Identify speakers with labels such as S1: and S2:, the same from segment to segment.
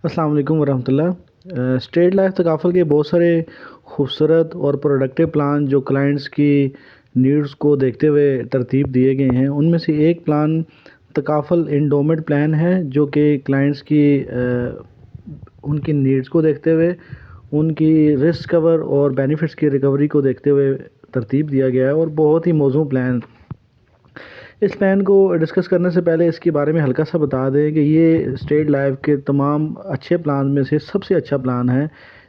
S1: السلام علیکم ورحمۃ اللہ۔ اسٹیٹ لائف تکافل کے بہت سارے خوبصورت اور پروڈکٹیو پلان جو کلائنٹس کی نیڈز کو دیکھتے ہوئے ترتیب دیے گئے ہیں، ان میں سے ایک پلان تکافل انڈومنٹ پلان ہے، جو کہ کلائنٹس کی ان کی نیڈز کو دیکھتے ہوئے، ان کی رسک کور اور بینیفٹس کی ریکوری کو دیکھتے ہوئے ترتیب دیا گیا ہے، اور بہت ہی موزوں پلان۔ اس پلان کو ڈسکس کرنے سے پہلے اس کے بارے میں ہلکا سا بتا دیں کہ یہ اسٹیٹ لائف کے تمام اچھے پلان میں سے سب سے اچھا پلان ہے،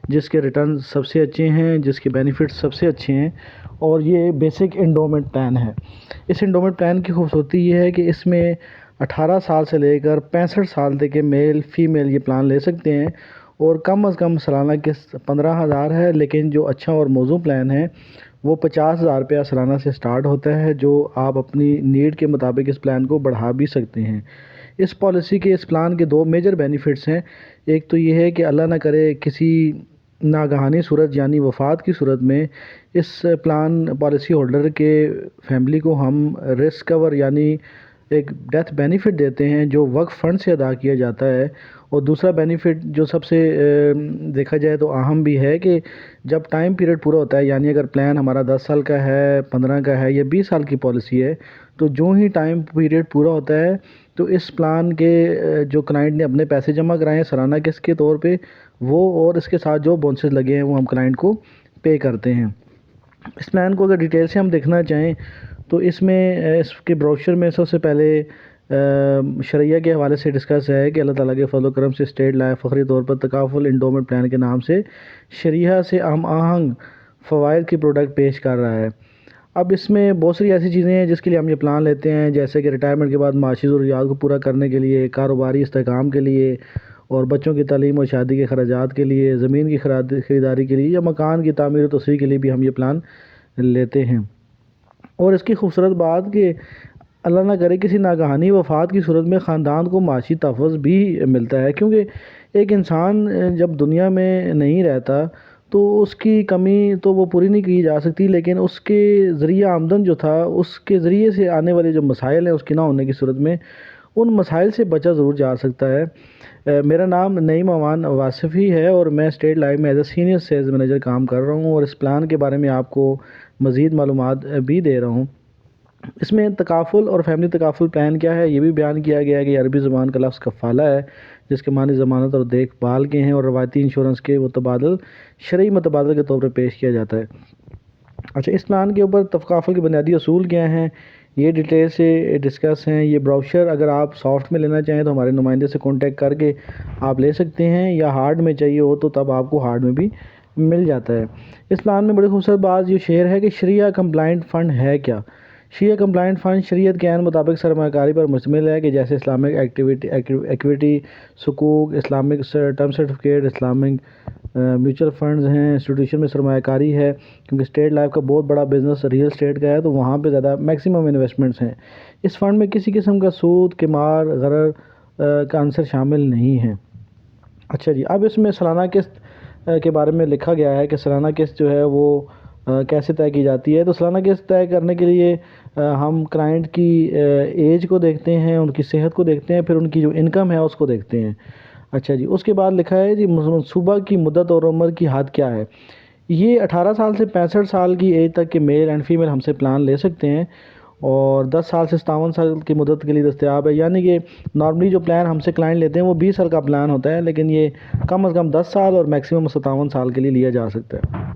S1: جس کے ریٹرن سب سے اچھے ہیں، جس کے بینیفٹس سب سے اچھے ہیں، اور یہ بیسک انڈومنٹ پلان ہے۔ اس انڈومنٹ پلان کی خوبصورتی یہ ہے کہ اس میں 18 سال سے لے کر 65 سال تک کے میل فیمیل یہ پلان لے سکتے ہیں، اور کم از کم سالانہ قسط 15,000 ہے، لیکن جو اچھا اور موزوں پلان ہے وہ 50,000 روپیہ سالانہ سے سٹارٹ ہوتا ہے، جو آپ اپنی نیڈ کے مطابق اس پلان کو بڑھا بھی سکتے ہیں۔ اس پالیسی کے اس پلان کے دو میجر بینیفٹس ہیں۔ ایک تو یہ ہے کہ اللہ نہ کرے کسی ناگہانی صورت یعنی وفات کی صورت میں اس پلان پالیسی ہولڈر کے فیملی کو ہم رسک کور یعنی ایک ڈیتھ بینیفٹ دیتے ہیں، جو وقف فنڈ سے ادا کیا جاتا ہے۔ اور دوسرا بینیفٹ جو سب سے دیکھا جائے تو اہم بھی ہے کہ جب ٹائم پیریڈ پورا ہوتا ہے، یعنی اگر پلان ہمارا 10 سال کا ہے، 15 کا ہے یا 20 سال کی پالیسی ہے، تو جو ہی ٹائم پیریڈ پورا ہوتا ہے تو اس پلان کے جو کلائنٹ نے اپنے پیسے جمع کرائے ہیں سالانہ قسط کے طور پہ، وہ اور اس کے ساتھ جو بونسز لگے ہیں وہ ہم کلائنٹ کو پے کرتے ہیں۔ اس پلان کو اگر ڈیٹیل سے ہم دیکھنا چاہیں تو اس میں اس کے بروشر میں سب سے پہلے شرعیہ کے حوالے سے ڈسکس ہے کہ اللہ تعالیٰ کے فضل و کرم سے اسٹیٹ لائف فخری طور پر تکافل انڈومنٹ پلان کے نام سے شریعہ سے ہم آہنگ فوائد کی پروڈکٹ پیش کر رہا ہے۔ اب اس میں بہت ساری ایسی چیزیں ہیں جس کے لیے ہم یہ پلان لیتے ہیں، جیسے کہ ریٹائرمنٹ کے بعد معاشی ضروریات کو پورا کرنے کے لیے، کاروباری استحکام کے لیے، اور بچوں کی تعلیم اور شادی کے خراجات کے لیے، زمین کی خریداری کے لیے، یا مکان کی تعمیر و توسیع کے لیے بھی ہم یہ پلان لیتے ہیں۔ اور اس کی خوبصورت بات کہ اللہ نہ کرے کسی ناگہانی وفات کی صورت میں خاندان کو معاشی تحفظ بھی ملتا ہے، کیونکہ ایک انسان جب دنیا میں نہیں رہتا تو اس کی کمی تو وہ پوری نہیں کی جا سکتی، لیکن اس کے ذریعہ آمدن جو تھا، اس کے ذریعے سے آنے والے جو مسائل ہیں اس کی نہ ہونے کی صورت میں ان مسائل سے بچا ضرور جا سکتا ہے۔ میرا نام نعیم امان واصفی ہے، اور میں اسٹیٹ لائف میں as a senior sales manager کام کر رہا ہوں، اور اس پلان کے بارے میں آپ کو مزید معلومات بھی دے رہا ہوں۔ اس میں تکافل اور فیملی تکافل پلان کیا ہے یہ بھی بیان کیا گیا ہے کہ عربی زبان کا لفظ کفالہ ہے، جس کے معنی ضمانت اور دیکھ بھال کے ہیں، اور روایتی انشورنس کے متبادل شرعی متبادل کے طور پر پیش کیا جاتا ہے۔ اچھا، اس پلان کے اوپر تکافل کے بنیادی اصول کیا ہیں یہ ڈیٹیل سے ڈسکس ہیں۔ یہ براؤشر اگر آپ سافٹ میں لینا چاہیں تو ہمارے نمائندے سے کانٹیکٹ کر کے آپ لے سکتے ہیں، یا ہارڈ میں چاہیے ہو تو تب آپ کو ہارڈ میں بھی مل جاتا ہے۔ اس پلان میں بڑی خوبصورت بات یہ شیئر ہے کہ شریعہ کمپلائنٹ فنڈ ہے کیا۔ شریعہ کمپلائنٹ فنڈ شریعت کے عین مطابق سرمایہ کاری پر مشتمل ہے، کہ جیسے اسلامک ایکویٹی، سکوک، Islamic term certificate, Islamic mutual funds ہیں، انسٹیٹیوشن میں سرمایہ کاری ہے، کیونکہ اسٹیٹ لائف کا بہت بڑا بزنس ریئل اسٹیٹ کا ہے، تو وہاں پہ زیادہ میکسیمم انویسٹمنٹس ہیں۔ اس فنڈ میں کسی قسم کا سود، قمار، غرر کا عنصر شامل نہیں ہے۔ اچھا جی، اب اس میں سالانہ قسط کے بارے میں لکھا گیا ہے کہ سالانہ قسط جو ہے وہ کیسے طے کی جاتی ہے۔ تو سالانہ قسط طے کرنے کے لیے ہم کلائنٹ کی ایج کو دیکھتے ہیں، ان کی صحت کو دیکھتے ہیں، پھر ان کی جو انکم ہے اس کو دیکھتے ہیں۔ اچھا جی، اس کے بعد لکھا ہے جی منصوبہ کی مدت اور عمر کی حد کیا ہے۔ یہ 18 سال سے 65 سال کی ایج تک کے میل اینڈ فیمیل ہم سے پلان لے سکتے ہیں، اور 10 سال سے 57 سال کی مدت کے لیے دستیاب ہے، یعنی کہ نارملی جو پلان ہم سے کلائنٹ لیتے ہیں وہ 20 سال کا پلان ہوتا ہے، لیکن یہ کم از کم 10 سال اور میکسیمم 57 سال کے لیے لیا جا سکتا ہے۔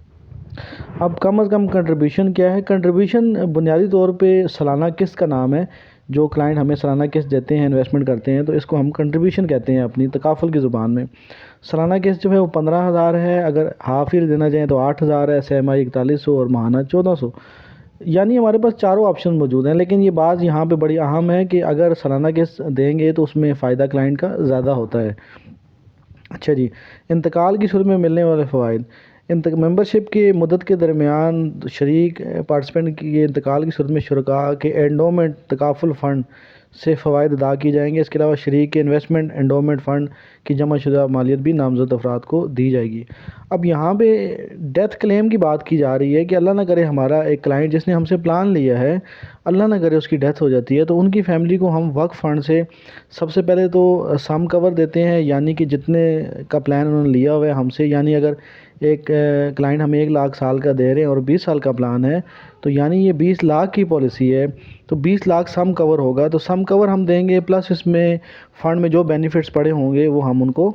S1: اب کم از کم کنٹریبیوشن کیا ہے۔ کنٹریبیوشن بنیادی طور پہ سالانہ قسط کا نام ہے، جو کلائنٹ ہمیں سالانہ قسط دیتے ہیں، انویسٹمنٹ کرتے ہیں، تو اس کو ہم کنٹریبیوشن کہتے ہیں اپنی تکافل کی زبان میں۔ سالانہ قسط جو ہے وہ 15,000 ہے، اگر ہاف ایئر دینا چاہیں تو 8,000 ہے، سہ ماہی 4100 اور ماہانہ 1400۔ یعنی ہمارے پاس چاروں آپشن موجود ہیں، لیکن یہ بات یہاں پہ بڑی اہم ہے کہ اگر سالانہ قسط دیں گے تو اس میں فائدہ کلائنٹ کا زیادہ ہوتا ہے۔ اچھا جی، انتقال کی صورت میں ملنے والے فوائد۔ ممبرشپ کی مدت کے درمیان شریک پارٹیسپینٹ کی انتقال کی صورت میں شرکاء کے انڈومنٹ تکافل فنڈ سے فوائد ادا کی جائیں گے۔ اس کے علاوہ شریک کے انویسٹمنٹ انڈومنٹ فنڈ کی جمع شدہ مالیت بھی نامزد افراد کو دی جائے گی۔ اب یہاں پہ ڈیتھ کلیم کی بات کی جا رہی ہے کہ اللہ نہ کرے ہمارا ایک کلائنٹ جس نے ہم سے پلان لیا ہے، اللہ نہ کرے اس کی ڈیتھ ہو جاتی ہے، تو ان کی فیملی کو ہم وقف فنڈ سے سب سے پہلے تو سم کور دیتے ہیں، یعنی کہ جتنے کا پلان انہوں نے لیا ہوا ہے ہم سے، یعنی اگر ایک کلائنٹ ہمیں 1 لاکھ سال کا دے رہے ہیں اور 20 سال کا پلان ہے، تو یعنی یہ 20 لاکھ کی پالیسی ہے، تو 20 لاکھ سم کور ہوگا، تو سم کور ہم دیں گے، پلس اس میں فنڈ میں جو بینیفٹس پڑے ہوں گے وہ ہم ان کو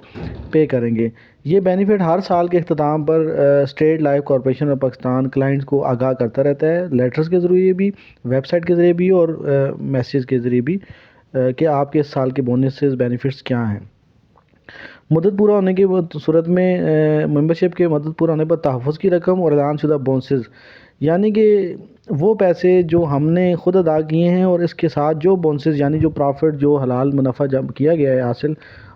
S1: پے کریں گے۔ یہ بینیفٹ ہر سال کے اختتام پر State Life Corporation of Pakistan clients کو آگاہ کرتا رہتا ہے، لیٹرز کے ذریعے بھی، ویب سائٹ کے ذریعے بھی، اور میسیج کے ذریعے بھی، کہ آپ کے اس سال کے بونسز بینیفٹس کیا ہیں۔ مدت پورا ہونے کی صورت میں ممبرشپ کے مدت پورا ہونے پر تحفظ کی رقم اور اعلان شدہ بونسز، یعنی کہ وہ پیسے جو ہم نے خود ادا کیے ہیں اور اس کے ساتھ جو بونسز یعنی جو پرافٹ جو حلال منافع جب کیا گیا ہے حاصل،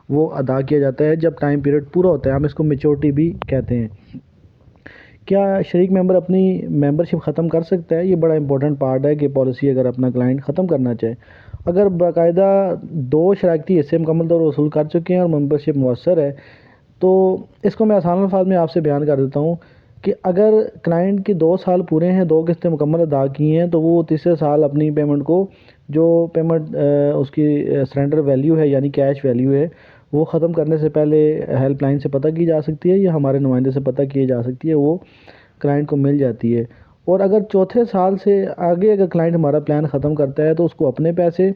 S1: وہ ادا کیا جاتا ہے جب ٹائم پیریڈ پورا ہوتا ہے، ہم اس کو میچورٹی بھی کہتے ہیں۔ کیا شریک ممبر اپنی ممبرشپ ختم کر سکتا ہے؟ یہ بڑا امپورٹنٹ پارٹ ہے کہ پالیسی اگر اپنا کلائنٹ ختم کرنا چاہے، اگر باقاعدہ 2 شراکتی حصے مکمل طور پر وصول کر چکے ہیں اور ممبرشپ مؤثر ہے، تو اس کو میں آسان الفاظ میں آپ سے بیان کر دیتا ہوں کہ اگر کلائنٹ کے 2 سال پورے ہیں، 2 قسطیں مکمل ادا کی ہیں، تو وہ تیسرے سال اپنی پیمنٹ کو جو پیمنٹ اس کی سرنڈر ویلیو ہے یعنی کیش ویلیو ہے، وہ ختم کرنے سے پہلے ہیلپ لائن سے پتہ کی جا سکتی ہے یا ہمارے نمائندے سے پتہ کی جا سکتی ہے، وہ کلائنٹ کو مل جاتی ہے۔ اور اگر چوتھے سال سے آگے اگر کلائنٹ ہمارا پلان ختم کرتا ہے تو اس کو اپنے پیسے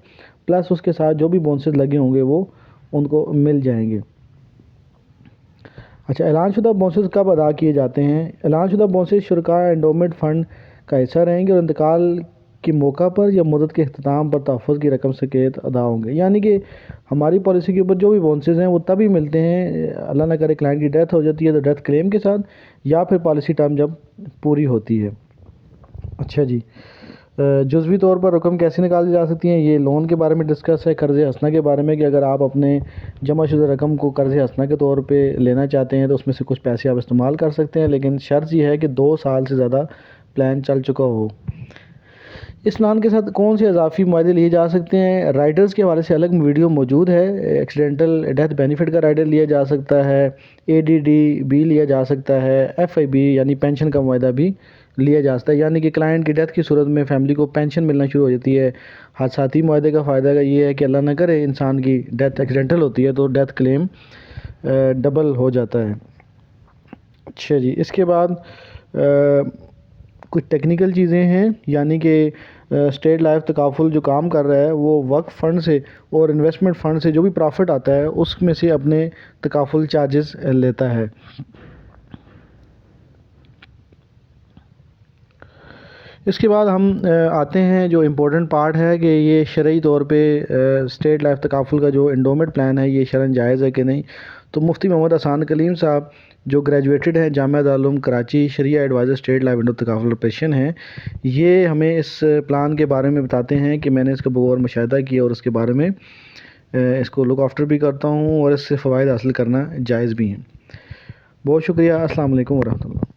S1: پلس اس کے ساتھ جو بھی بونسز لگے ہوں گے وہ ان کو مل جائیں گے۔ اچھا، اعلان شدہ بونسز کب ادا کیے جاتے ہیں؟ اعلان شدہ بونسز شرکاء انڈومنٹ فنڈ کا حصہ رہیں گے اور انتقال کے موقع پر یا مدت کے اختتام پر تحفظ کی رقم سمیت ادا ہوں گے، یعنی کہ ہماری پالیسی کے اوپر جو بھی بونسز ہیں وہ تبھی ملتے ہیں، اللہ نہ کرے کلائنٹ کی ڈیتھ ہو جاتی ہے تو ڈیتھ کلیم کے ساتھ، یا پھر پالیسی ٹرم جب پوری ہوتی ہے۔ اچھا جی، جزوی طور پر رقم کیسے نکالی جا سکتی ہیں؟ یہ لون کے بارے میں ڈسکس ہے، قرض حسنہ کے بارے میں، کہ اگر آپ اپنے جمع شدہ رقم کو قرض حسنہ کے طور پہ لینا چاہتے ہیں تو اس میں سے کچھ پیسے آپ استعمال کر سکتے ہیں، لیکن شرط یہ ہے کہ 2 سال سے زیادہ پلان چل چکا ہو۔ اس پلان کے ساتھ کون سے اضافی معاہدے لیے جا سکتے ہیں؟ رائڈرز کے حوالے سے الگ ویڈیو موجود ہے، ایکسیڈنٹل ڈیتھ بینیفٹ کا رائڈر لیا جا سکتا ہے، ADD بھی لیا جا سکتا ہے، FIB یعنی پینشن کا معاہدہ بھی لیا جا سکتا ہے، یعنی کہ کلائنٹ کی ڈیتھ کی صورت میں فیملی کو پینشن ملنا شروع ہو جاتی ہے۔ حادثاتی معاہدے کا فائدہ یہ ہے کہ اللہ نہ کرے انسان کی ڈیتھ ایکسیڈنٹل ہوتی ہے تو ڈیتھ کلیم ڈبل ہو جاتا ہے۔ اچھا جی، اس کے بعد کچھ ٹیکنیکل چیزیں ہیں، یعنی کہ اسٹیٹ لائف تکافل جو کام کر رہا ہے وہ وقف فنڈ سے اور انویسٹمنٹ فنڈ سے جو بھی پرافٹ آتا ہے اس میں سے اپنے تکافل چارجز لیتا ہے۔ اس کے بعد ہم آتے ہیں جو امپورٹنٹ پارٹ ہے کہ یہ شرعی طور پہ اسٹیٹ لائف تکافل کا جو انڈومنٹ پلان ہے یہ شرعاً جائز ہے کہ نہیں۔ تو مفتی محمد احسان کلیم صاحب جو گریجویٹڈ ہیں جامعہ دارالعلوم کراچی، شریعہ ایڈوائزر اسٹیٹ لائف انڈو تکافل آپریشن ہیں، یہ ہمیں اس پلان کے بارے میں بتاتے ہیں کہ میں نے اس کا بغور مشاہدہ کیا اور اس کے بارے میں اس کو لک آفٹر بھی کرتا ہوں اور اس سے فوائد حاصل کرنا جائز بھی ہیں۔ بہت شکریہ، السلام علیکم ورحمۃ اللہ۔